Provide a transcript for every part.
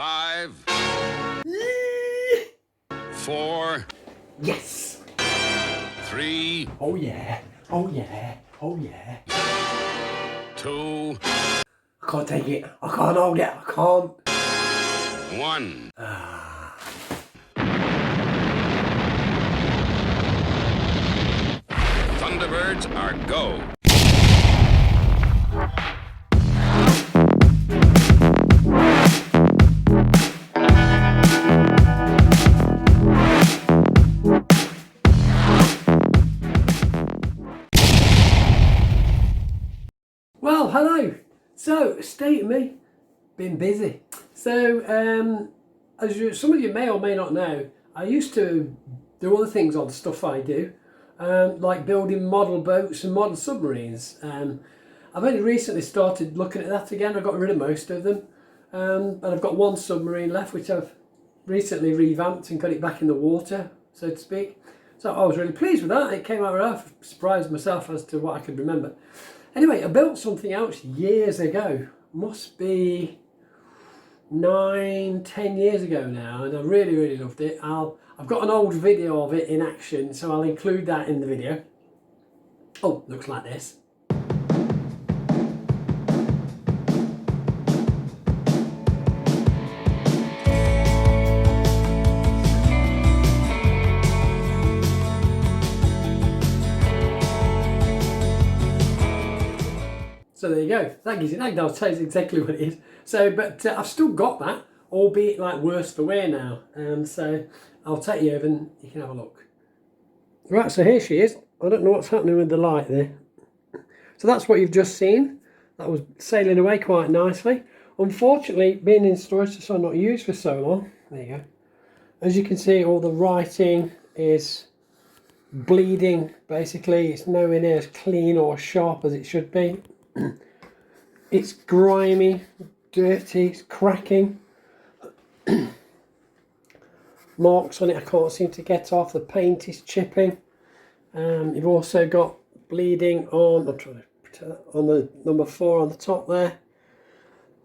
5, 4. Yes. 3. Oh yeah. Oh yeah. Oh yeah. 2. I can't take it. I can't hold it. I can't. 1. Thunderbirds are go. Well, hello. So, state of me, been busy. So, some of you may or may not know, I used to do other things on stuff I do, like building model boats and model submarines. I've only recently started looking at that again. I got rid of most of them, but I've got one submarine left, which I've recently revamped and got it back in the water, so to speak. So I was really pleased with that. It came out right. I surprised myself as to what I could remember. Anyway, I built something else years ago. Must be 9-10 years ago now, and I really loved it. I've got an old video of it in action, so I'll include that in the video. Oh, looks like this. So there you go. That gives you that tells you exactly what it is. So, but I've still got that, albeit like worse for wear now. So I'll take you over and you can have a look. Right, so here she is. I don't know what's happening with the light there. So that's what you've just seen. That was sailing away quite nicely. Unfortunately, being in storage, so not used for so long. There you go. As you can see, all the writing is bleeding. Basically, it's nowhere near as clean or sharp as it should be. It's grimy, dirty, it's cracking. Marks on it I can't seem to get off. The paint is chipping. You've also got bleeding on, I'm trying to pretend that, on the number 4 on the top there.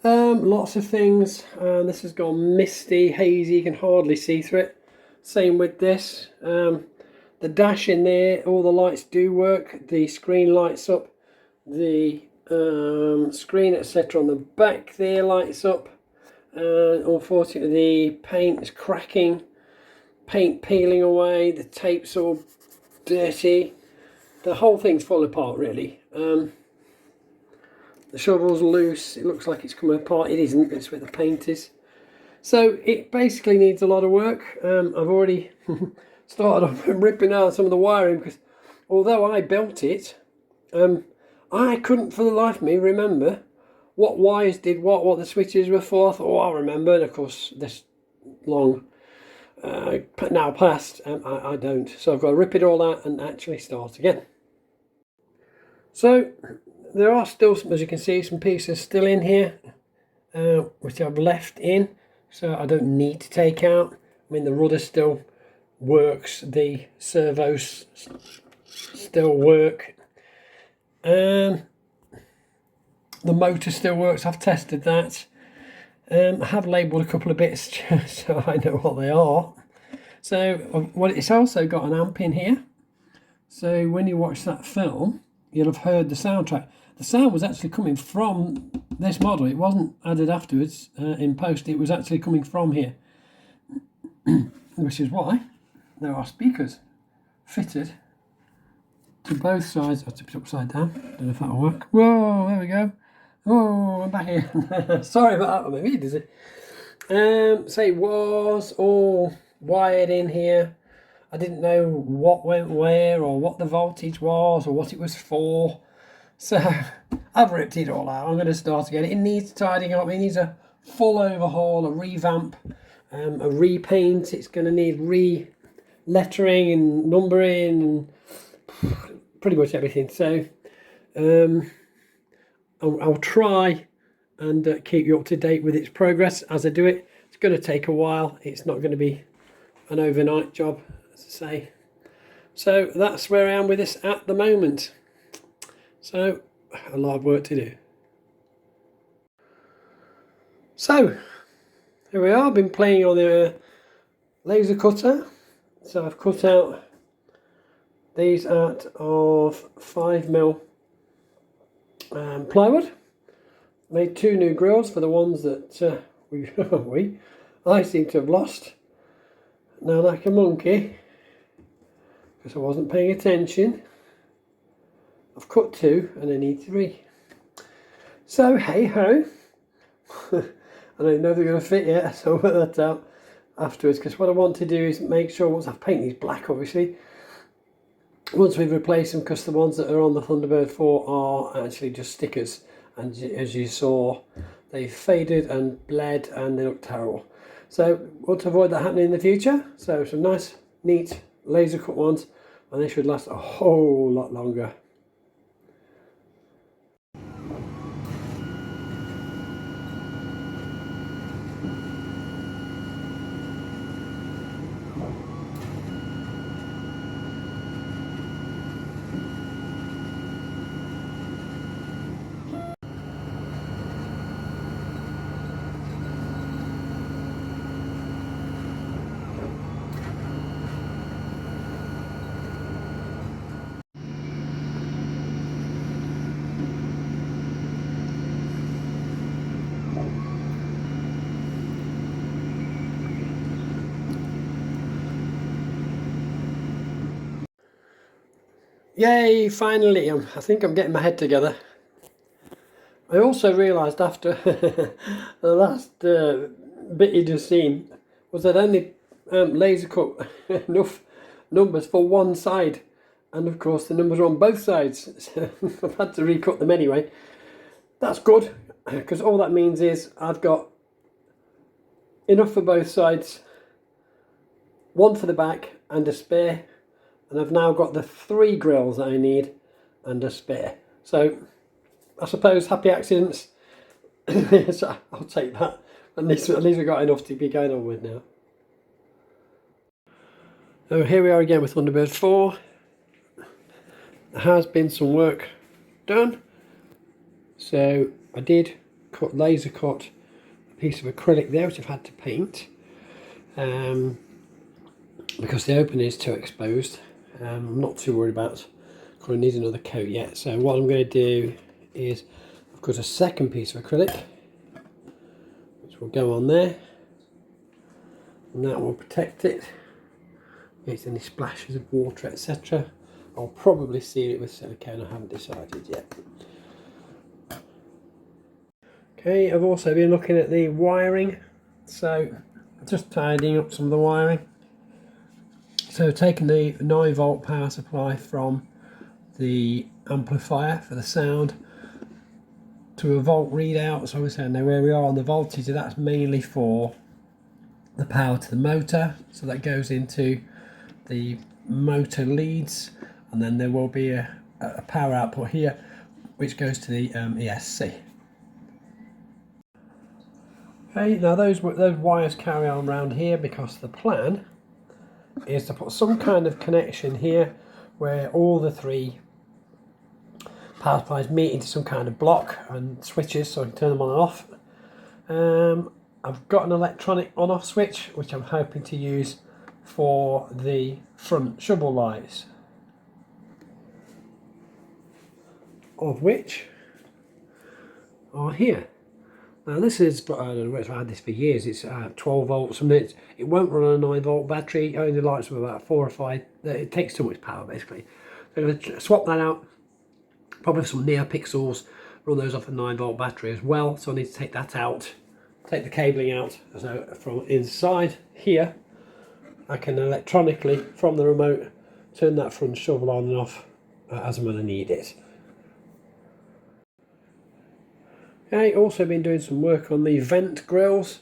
Lots of things. This has gone misty, hazy, you can hardly see through it. Same with this. The dash in there, all the lights do work. The screen lights up. The screen etc on the back there lights up. Unfortunately the paint is cracking, paint peeling away, the tape's all dirty, the whole thing's falling apart really. The shovel's loose, it looks like it's coming apart. It isn't, it's where the paint is. So it basically needs a lot of work. I've already started off ripping out some of the wiring because although I built it, I couldn't for the life of me remember what wires did what the switches were for. I thought, oh, I'll remember. And of course, this long now past, I don't. So I've got to rip it all out and actually start again. So there are still, as you can see, some pieces still in here, which I've left in. So I don't need to take out. I mean, the rudder still works. The servos still work. The motor still works. I've tested that. I have labelled a couple of bits so I know what they are. So it's also got an amp in here. So when you watch that film, you'll have heard the soundtrack. The sound was actually coming from this model. It wasn't added afterwards in post. It was actually coming from here, which is why there are speakers fitted to both sides. I'll tip it upside down. Don't know if that'll work. Whoa, there we go. Oh, I'm back here. Sorry about that. I'm a bit dizzy. So it was all wired in here. I didn't know what went where or what the voltage was or what it was for. So I've ripped it all out. I'm going to start again. It needs tidying up. It needs a full overhaul, a revamp, a repaint. It's going to need re-lettering and numbering and pretty much everything. So I'll try and keep you up to date with its progress as I do it. It's going to take a while. It's not going to be an overnight job, as I say. So that's where I am with this at the moment. So a lot of work to do. So Here we are, I've been playing on the laser cutter. So I've cut out these out of 5mm plywood. Made 2 new grills for the ones that I seem to have lost. Now, like a monkey, because I wasn't paying attention, I've cut 2 and I need 3. So hey ho. I don't know if they're going to fit yet, so I'll work that out afterwards, because what I want to do is make sure, once I've painted these black obviously, once we've replaced them, because the ones that are on the Thunderbird 4 are actually just stickers, and as you saw, they faded and bled and they look terrible. So want to avoid that happening in the future, so some nice neat laser cut ones, and they should last a whole lot longer. Yay, finally, I think I'm getting my head together. I also realised after the last bit you just seen was that I only laser cut enough numbers for one side, and of course the numbers are on both sides, so I've had to recut them anyway. That's good, because all that means is I've got enough for both sides, one for the back and a spare. And I've now got the 3 grills that I need and a spare. So I suppose happy accidents. So I'll take that. At least we've got enough to be going on with now. So here we are again with Thunderbird 4. There has been some work done. So I did laser cut a piece of acrylic there, which I've had to paint. Because the opening is too exposed. I'm not too worried about, because I need another coat yet. So what I'm going to do is I've got a second piece of acrylic, which will go on there, and that will protect it against any splashes of water, etc. I'll probably seal it with silicone, I haven't decided yet. Okay, I've also been looking at the wiring, so just tidying up some of the wiring. So taking the 9-volt power supply from the amplifier for the sound to a volt readout, so obviously I know where we are on the voltage. That's mainly for the power to the motor, so that goes into the motor leads, and then there will be a power output here which goes to the ESC. Okay, now those wires carry on around here, because the plan is to put some kind of connection here where all the 3 power supplies meet into some kind of block and switches, so I can turn them on and off. I've got an electronic on-off switch which I'm hoping to use for the front shovel lights, of which are here. Now this is, I don't know, I've had this for years, it's 12 volts, and it won't run on a 9-volt battery, it only lights with about 4 or 5, it takes too much power basically. So I'm going to swap that out, probably some NeoPixels, run those off a 9-volt battery as well, so I need to take that out, take the cabling out. So from inside here, I can electronically, from the remote, turn that front shovel on and off as and when I need it. Okay, also been doing some work on the vent grills,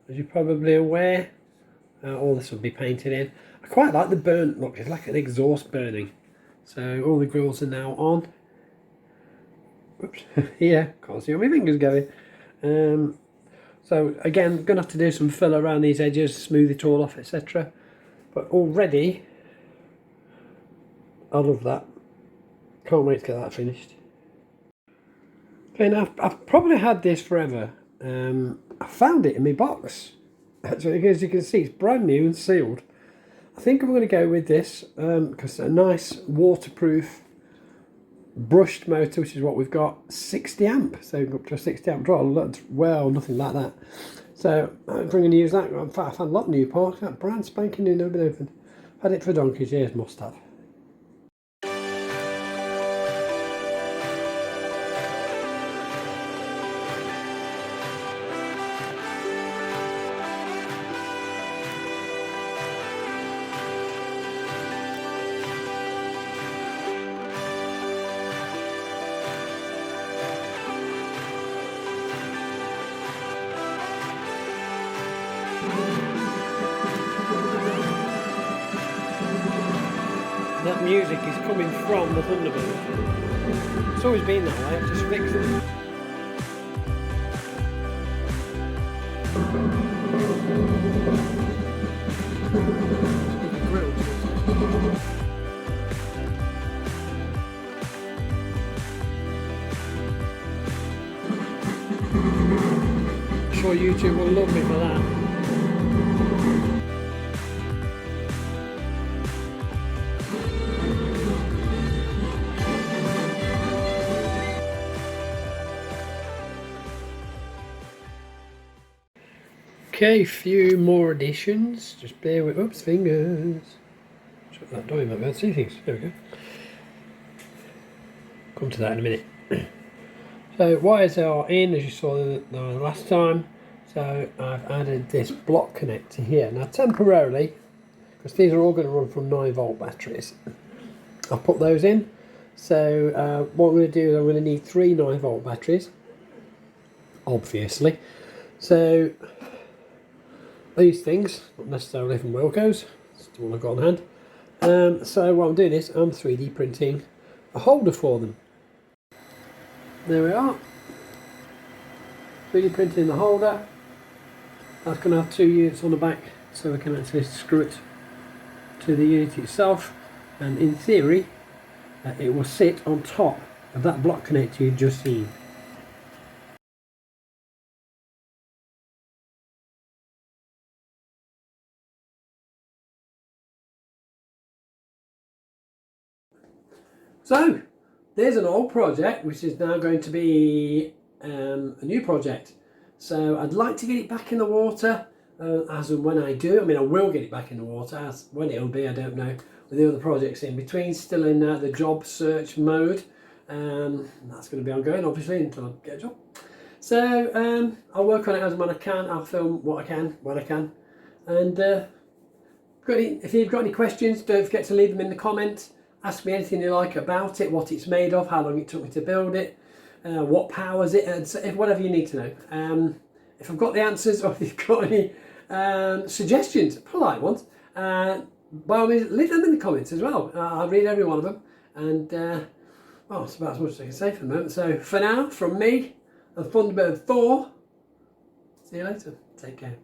as you're probably aware. All this will be painted in. I quite like the burnt look, it's like an exhaust burning. So all the grills are now on. Oops, yeah, can't see where my fingers going. So again, going to have to do some fill around these edges, smooth it all off, etc. But already, I love that. Can't wait to get that finished. Okay, now I've probably had this forever. I found it in my box. Actually, as you can see, it's brand new and sealed. I think I'm going to go with this because it's a nice waterproof brushed motor, which is what we've got, 60 amp. So up to a 60 amp draw. Well, nothing like that. So I'm going to use that. In fact, I've had a lot of new parts. That brand spanking new, never been opened. I've had it for donkey's years, must have. That music is coming from the Thunderbird. It's always been that way, I've just fixed it. I'm sure YouTube will love me for that. Okay, few more additions. Just bear with. Oops, fingers. Shut that door. You might be able to see things. There we go. Come to that in a minute. So wires are in, as you saw the last time. So I've added this block connector here. Now temporarily, because these are all going to run from 9-volt batteries, I've put those in. So what I'm going to do is I'm going to need 3 9-volt batteries, obviously. So these things, not necessarily from Wilco's, it's the one I've got on hand. So what I'm doing is I'm 3D printing a holder for them. There we are. 3D printing the holder. That's going to have 2 units on the back, so we can actually screw it to the unit itself. And in theory, it will sit on top of that block connector you've just seen. So, there's an old project which is now going to be a new project. So I'd like to get it back in the water as and when I do. I mean, I will get it back in the water. As when it'll be, I don't know. With the other projects in between, still in the job search mode. That's going to be ongoing, obviously, until I get a job. So I'll work on it as and when I can. I'll film what I can, when I can. And if you've got any questions, don't forget to leave them in the comments. Ask me anything you like about it, what it's made of, how long it took me to build it, what powers it, and whatever you need to know. If I've got the answers, or if you've got any suggestions, polite ones, by all means, leave them in the comments as well. I'll read every one of them. And, well, that's about as much as I can say for the moment. So, for now, from me, and Thunderbird 4, see you later. Take care.